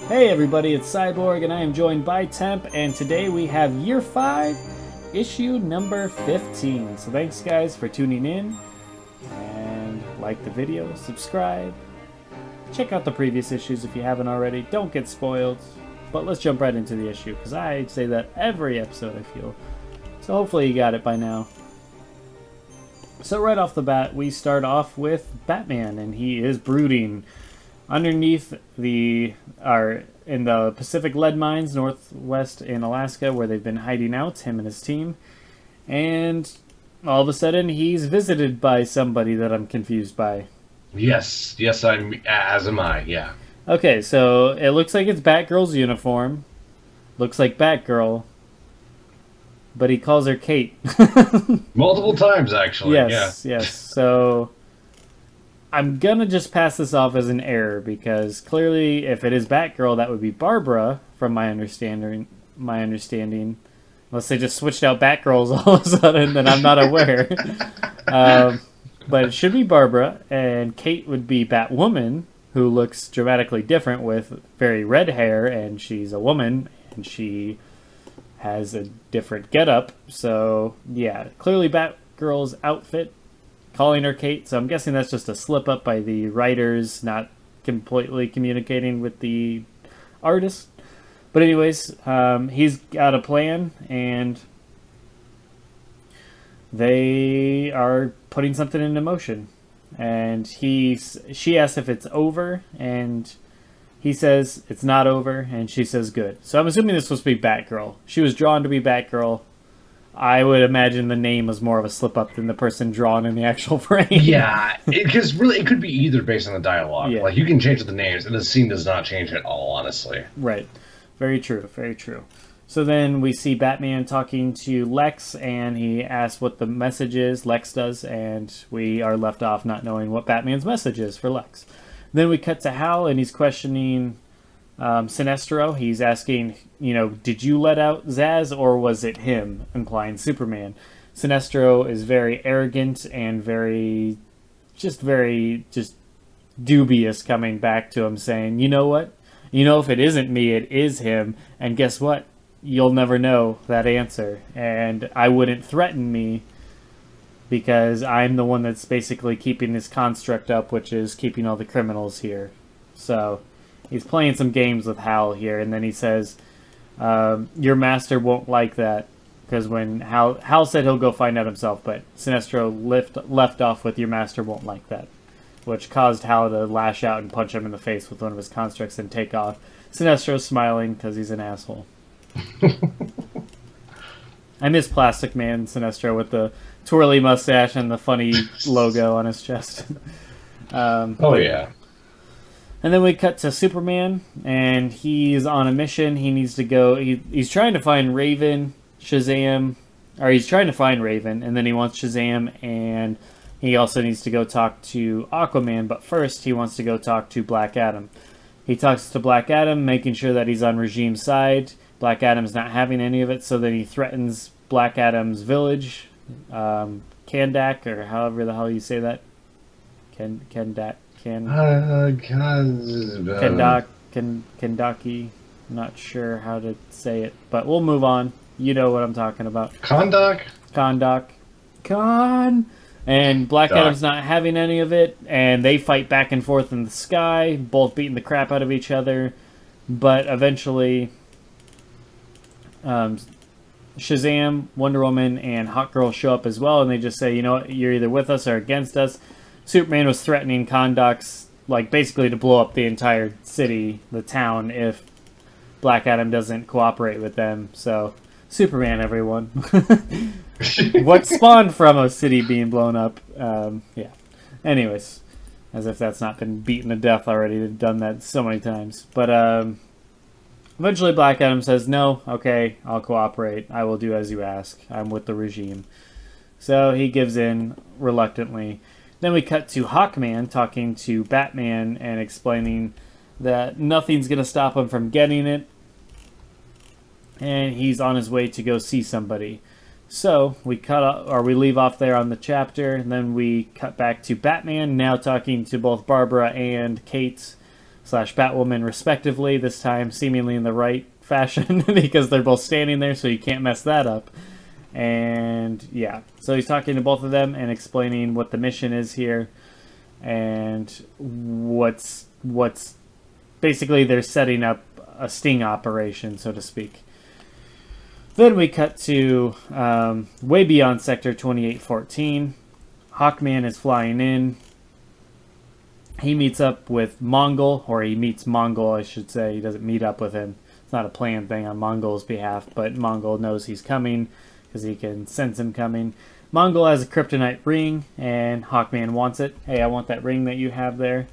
Hey everybody, it's Cyborg and I am joined by Temp, and today we have Year 5, issue number 15. So thanks guys for tuning in, and like the video, subscribe, check out the previous issues if you haven't already, don't get spoiled, but let's jump right into the issue, because I say that every episode I feel. So hopefully you got it by now. So right off the bat, we start off with Batman, and he is brooding underneath in the Pacific lead mines northwest in Alaska, where they've been hiding out, him and his team. And all of a sudden, he's visited by somebody that I'm confused by. Yes, as am I, yeah. Okay, so it looks like it's Batgirl's uniform. Looks like Batgirl. But he calls her Kate. Multiple times, actually. Yes, yeah. Yes. So I'm gonna just pass this off as an error, because clearly, if it is Batgirl, that would be Barbara, from my understanding. Unless they just switched out Batgirls all of a sudden, then I'm not aware. But it should be Barbara, and Kate would be Batwoman, who looks dramatically different with very red hair, and she's a woman, and she has a different getup. So yeah, clearly Batgirl's outfit, calling her Kate. So I'm guessing that's just a slip up by the writers, not completely communicating with the artist. But anyways, he's got a plan, and they are putting something into motion. And she asks if it's over, and he says it's not over, and she says good. So I'm assuming this was supposed to be Batgirl. She was drawn to be Batgirl. I would imagine the name was more of a slip-up than the person drawn in the actual frame. Yeah, because really it could be either based on the dialogue. Yeah. Like, you can change the names, and the scene does not change at all, honestly. Right. Very true, very true. So then we see Batman talking to Lex, and he asks what the message is, Lex does, and we are left off not knowing what Batman's message is for Lex. Then we cut to Hal, and he's questioning Sinestro. He's asking, did you let out Zaz, or was it him? Implying Superman. Sinestro is very arrogant and very dubious, coming back to him saying, you know what? If it isn't me, it is him. And guess what? You'll never know that answer. And I wouldn't threaten me, because I'm the one that's basically keeping this construct up, which is keeping all the criminals here. So he's playing some games with Hal here, and then he says, your master won't like that, because when Hal said he'll go find out himself, but Sinestro left off with your master won't like that, which caused Hal to lash out and punch him in the face with one of his constructs and take off. Sinestro's smiling because he's an asshole. I miss Plastic Man Sinestro with the twirly mustache and the funny logo on his chest. Yeah. And then we cut to Superman, and he's on a mission. He needs to go. He's trying to find Raven, Shazam, or he's trying to find Raven, and then he wants Shazam, and he also needs to go talk to Aquaman. But first, he wants to go talk to Black Adam. He talks to Black Adam, making sure that he's on Regime's side. Black Adam's not having any of it, so then he threatens Black Adam's village, Kandak, or however the hell you say that. Kendaki. Not sure how to say it, but we'll move on. You know what I'm talking about. Kondak? And Black Adam's not having any of it, and they fight back and forth in the sky, both beating the crap out of each other. But eventually, Shazam, Wonder Woman, and Hawkgirl show up as well, and they just say, you know what, you're either with us or against us. Superman was threatening Kondax, basically to blow up the entire city, the town, if Black Adam doesn't cooperate with them. So, Superman, everyone. What spawned from a city being blown up? Yeah. Anyways, as if that's not been beaten to death already. They've done that so many times. But eventually Black Adam says, no, okay, I'll cooperate. I will do as you ask. I'm with the regime. So he gives in reluctantly. Then we cut to Hawkman talking to Batman and explaining that nothing's going to stop him from getting it. And he's on his way to go see somebody. So we leave off there on the chapter, and then we cut back to Batman now talking to both Barbara and Kate, Batwoman respectively, this time seemingly in the right fashion because they're both standing there, so you can't mess that up. And yeah, so he's talking to both of them and explaining what the mission is here, and what's basically they're setting up a sting operation, so to speak. Then we cut to way beyond Sector 2814. Hawkman is flying in. He meets up with Mongol, or he meets Mongol, I should say. He doesn't meet up with him. It's not a planned thing on Mongol's behalf, but Mongol knows he's coming because he can sense him coming. Mongol has a kryptonite ring, and Hawkman wants it. Hey, I want that ring that you have there.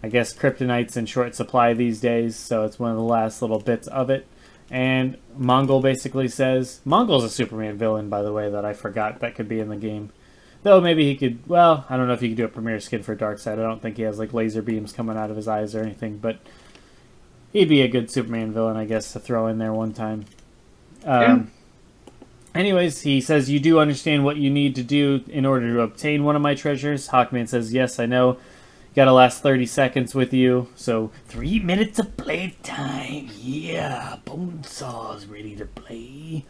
I guess kryptonite's in short supply these days, so it's one of the last little bits of it. And Mongol basically says... Mongol's a Superman villain, by the way, that I forgot that could be in the game. Though maybe he could... Well, I don't know if he could do a premiere skin for Darkseid. I don't think he has like laser beams coming out of his eyes or anything, but he'd be a good Superman villain, I guess, to throw in there one time. Anyways, he says, you do understand what you need to do in order to obtain one of my treasures? Hawkman says, yes, I know. Gotta last 30 seconds with you, so 3 minutes of playtime. Yeah, Bonesaw's ready to play.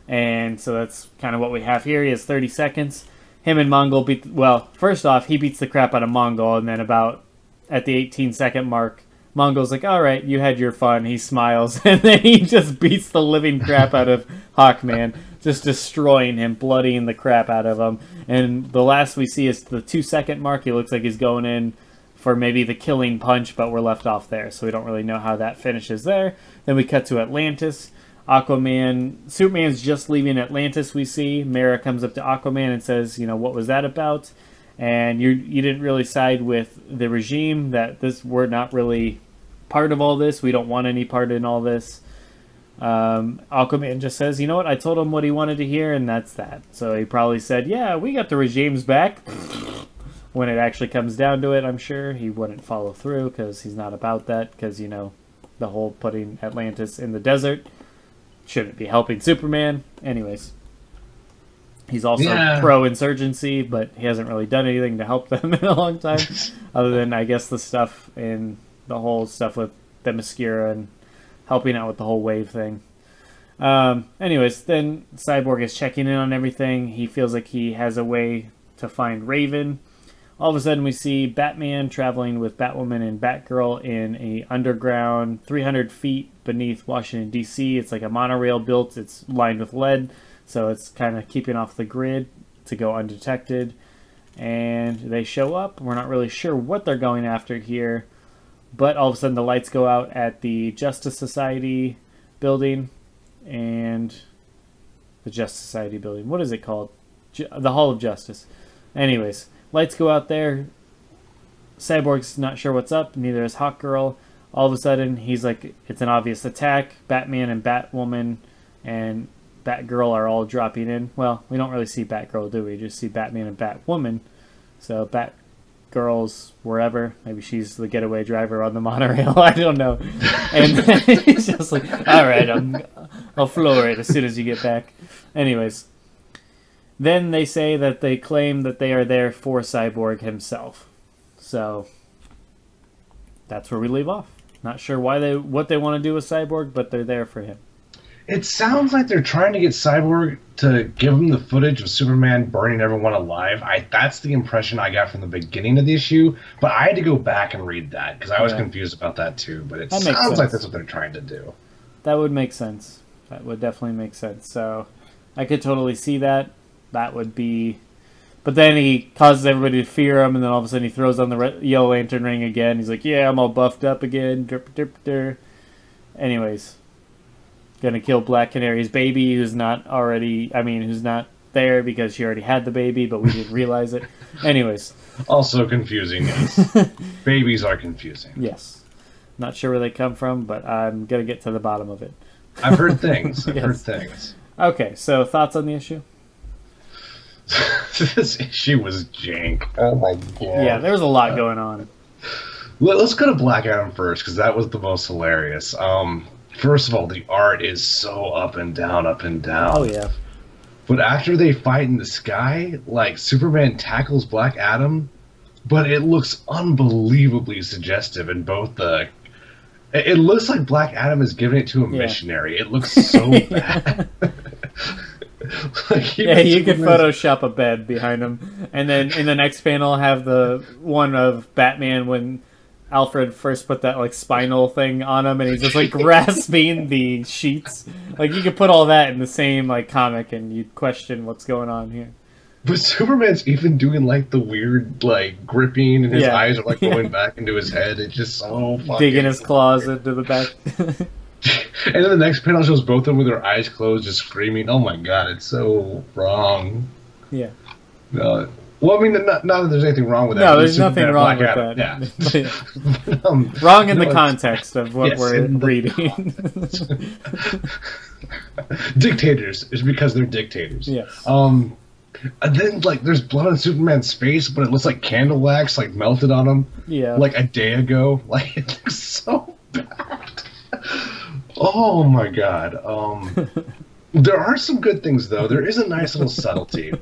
And so that's kind of what we have here. He has 30 seconds. Him and Mongol beat... Well, first off, he beats the crap out of Mongol, and then about at the 18-second mark, Mongol's like, all right, you had your fun. He smiles, and then he just beats the living crap out of Hawkman, just destroying him, bloodying the crap out of him. And the last we see is the 2-second mark. He looks like he's going in for maybe the killing punch, but we're left off there, so we don't really know how that finishes there. Then we cut to Atlantis. Superman's just leaving Atlantis, we see. Mara comes up to Aquaman and says, you know, what was that about? And you didn't really side with the regime, that we're not really part of all this. We don't want any part in all this. Aquaman just says, you know what, I told him what he wanted to hear, and that's that. So he probably said, yeah, we got the regimes back. When it actually comes down to it, I'm sure he wouldn't follow through, because he's not about that, because, you know, the whole putting Atlantis in the desert shouldn't be helping Superman. Anyways, he's also pro-insurgency, but he hasn't really done anything to help them in a long time, other than, I guess, the stuff in the whole stuff with Themyscira and helping out with the whole wave thing. Anyways, then Cyborg is checking in on everything. He feels like he has a way to find Raven. All of a sudden we see Batman traveling with Batwoman and Batgirl in a underground 300 feet beneath Washington, D.C. It's like a monorail built. It's lined with lead, so it's kind of keeping off the grid to go undetected. And they show up. We're not really sure what they're going after here, but all of a sudden the lights go out at the Justice Society building. And the Justice Society building. What is it called? The Hall of Justice. Anyways, lights go out there. Cyborg's not sure what's up. Neither is Hawkgirl. All of a sudden, he's like, it's an obvious attack. Batman and Batwoman and Batgirl are all dropping in. Well, we don't really see Batgirl, do we? We just see Batman and Batwoman. So Batgirl's wherever. Maybe she's the getaway driver on the monorail. I don't know. And he's just like, all right, I'll floor it as soon as you get back. Anyways. Then they say that they claim that they are there for Cyborg himself. So that's where we leave off. Not sure what they want to do with Cyborg, but they're there for him. It sounds like they're trying to get Cyborg to give him the footage of Superman burning everyone alive. That's the impression I got from the beginning of the issue, but I had to go back and read that because I was confused about that too. But it sounds like that's what they're trying to do. That would make sense. That would definitely make sense. So I could totally see that. That would be... But then he causes everybody to fear him, and then all of a sudden he throws on the Yellow Lantern ring again. He's like, yeah, I'm all buffed up again. Derp, derp, derp. Anyways. Gonna kill Black Canary's baby, who's not there because she already had the baby, but we didn't realize it. Anyways. Also confusing, yes. Babies are confusing. Yes. Not sure where they come from, but I'm gonna get to the bottom of it. I've heard things. I've heard things. Okay, so thoughts on the issue? This issue was jank. Oh my god. Yeah, there was a lot going on. Let's go to Black Adam first, because that was the most hilarious. First of all, the art is so up and down, up and down. Oh, yeah. But after they fight in the sky, like, Superman tackles Black Adam, but it looks unbelievably suggestive in both the. It looks like Black Adam is giving it to a missionary. It looks so bad. Like, yeah, you could Photoshop a bed behind him, and then in the next panel have the one of Batman when Alfred first put that like spinal thing on him, and he's just like grasping the sheets. Like you could put all that in the same like comic, and you'd question what's going on here. But Superman's even doing like the weird like gripping, and his eyes are like going back into his head. It's just so fucking digging his claws into the back. And then the next panel shows both of them with their eyes closed, just screaming. Oh my god, it's so wrong. Yeah. Well, I mean, not that there's anything wrong with that. No, there's nothing wrong with that. Yeah. Wrong in the context of what we're reading. Dictators is because they're dictators. Yes. And then like there's blood on Superman's face, but it looks like candle wax like melted on him. Yeah. Like a day ago. Like it looks so bad. Oh my god. There are some good things though. There is a nice little subtlety.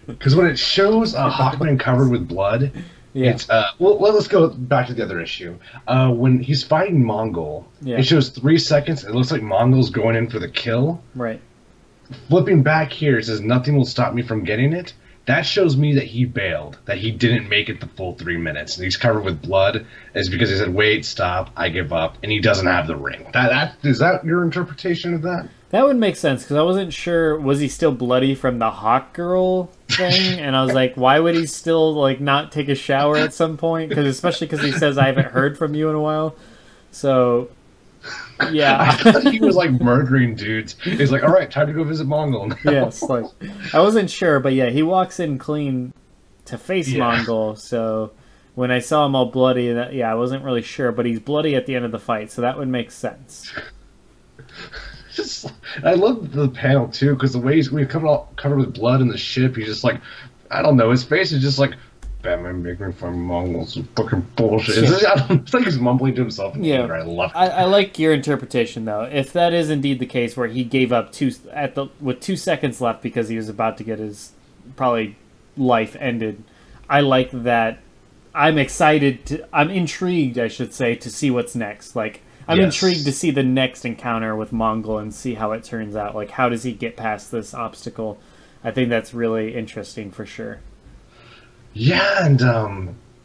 Because when it shows Hawkman covered with blood, it's well let's go back to the other issue. When he's fighting Mongol, it shows 3 seconds, it looks like Mongol's going in for the kill. Right. Flipping back here, it says nothing will stop me from getting it. That shows me that he bailed, that he didn't make it the full 3 minutes. And he's covered with blood. It's because he said, wait, stop, I give up. And he doesn't have the ring. Is that your interpretation of that? That would make sense, because I wasn't sure, was he still bloody from the Hawk Girl thing? And I was like, why would he still like not take a shower at some point? Especially because he says, I haven't heard from you in a while. So... yeah, I thought he was like murdering dudes. He's like, all right, time to go visit Mongol now. Yes, like I wasn't sure, but yeah, he walks in clean to face Mongol. So when I saw him all bloody, I wasn't really sure, but he's bloody at the end of the fight, so that would make sense. I love the panel too, because the way he's covered with blood in the ship, he's just like, I don't know, his face is just like, Batman making fun of Mongols is fucking bullshit. It's like he's mumbling to himself. Yeah, I love it. I like your interpretation though. If that is indeed the case, where he gave up with 2 seconds left because he was about to get his probably life ended, I like that. I'm excited. I'm intrigued, I should say, to see what's next. Like I'm intrigued to see the next encounter with Mongol and see how it turns out. Like how does he get past this obstacle? I think that's really interesting for sure. Yeah, and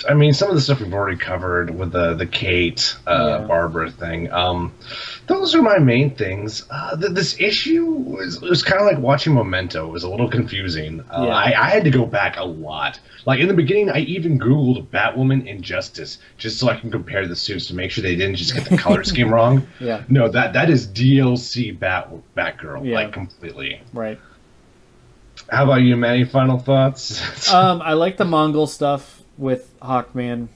I mean, some of the stuff we've already covered with the Kate Barbara thing. Those are my main things. This issue was kind of like watching Memento. It was a little confusing. I had to go back a lot. Like in the beginning, I even Googled Batwoman Injustice just so I can compare the suits to make sure they didn't just get the color scheme wrong. Yeah. No, that is DLC Batgirl, like completely. Right. How about you, Manny? Final thoughts? I like the Mongol stuff with Hawkman.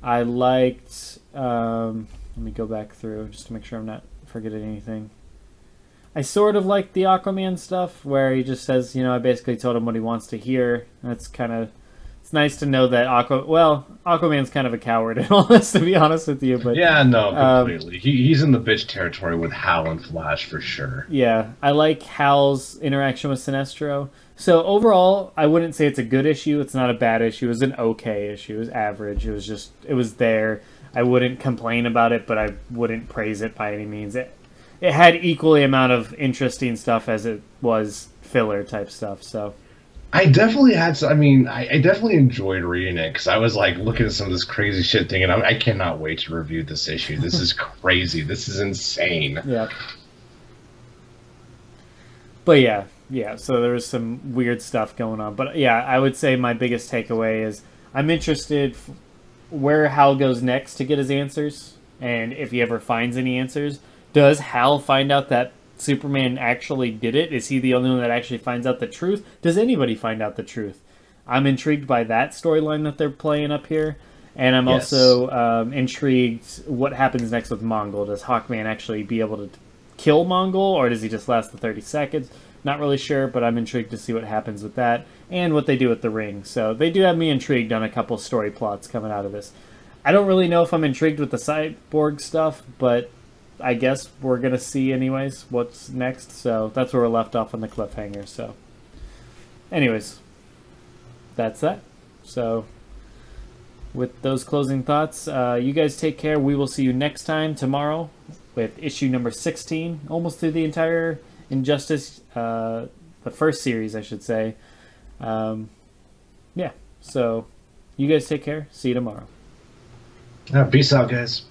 I liked... let me go back through just to make sure I'm not forgetting anything. I sort of like the Aquaman stuff where he just says, I basically told him what he wants to hear. That's kind of... It's nice to know that Aquaman's kind of a coward in all this, to be honest with you. But yeah, no, completely. He's in the bitch territory with Hal and Flash for sure. Yeah, I like Hal's interaction with Sinestro. So overall, I wouldn't say it's a good issue. It's not a bad issue. It was an okay issue. It was average. It was there. I wouldn't complain about it, but I wouldn't praise it by any means. It had equally amount of interesting stuff as it was filler type stuff. So I definitely had. I definitely enjoyed reading it because I was like looking at some of this crazy shit, thinking, I cannot wait to review this issue. This is crazy. This is insane. Yeah. But yeah. So there was some weird stuff going on. But yeah, I would say my biggest takeaway is I'm interested where Hal goes next to get his answers, and if he ever finds any answers. Does Hal find out that Superman actually did it? Is he the only one that actually finds out the truth? Does anybody find out the truth? I'm intrigued by that storyline that they're playing up here. And I'm also intrigued what happens next with Mongol. Does Hawkman actually be able to kill Mongol, or does he just last the 30 seconds? Not really sure, but I'm intrigued to see what happens with that and what they do with the ring. So they do have me intrigued on a couple story plots coming out of this. I don't really know if I'm intrigued with the Cyborg stuff, but I guess we're going to see anyways what's next. So that's where we're left off on the cliffhanger. So anyways, that's that. So with those closing thoughts, you guys take care. We will see you next time tomorrow with issue number 16, almost through the entire Injustice, the first series, I should say. Yeah, so you guys take care. See you tomorrow. Peace out, guys.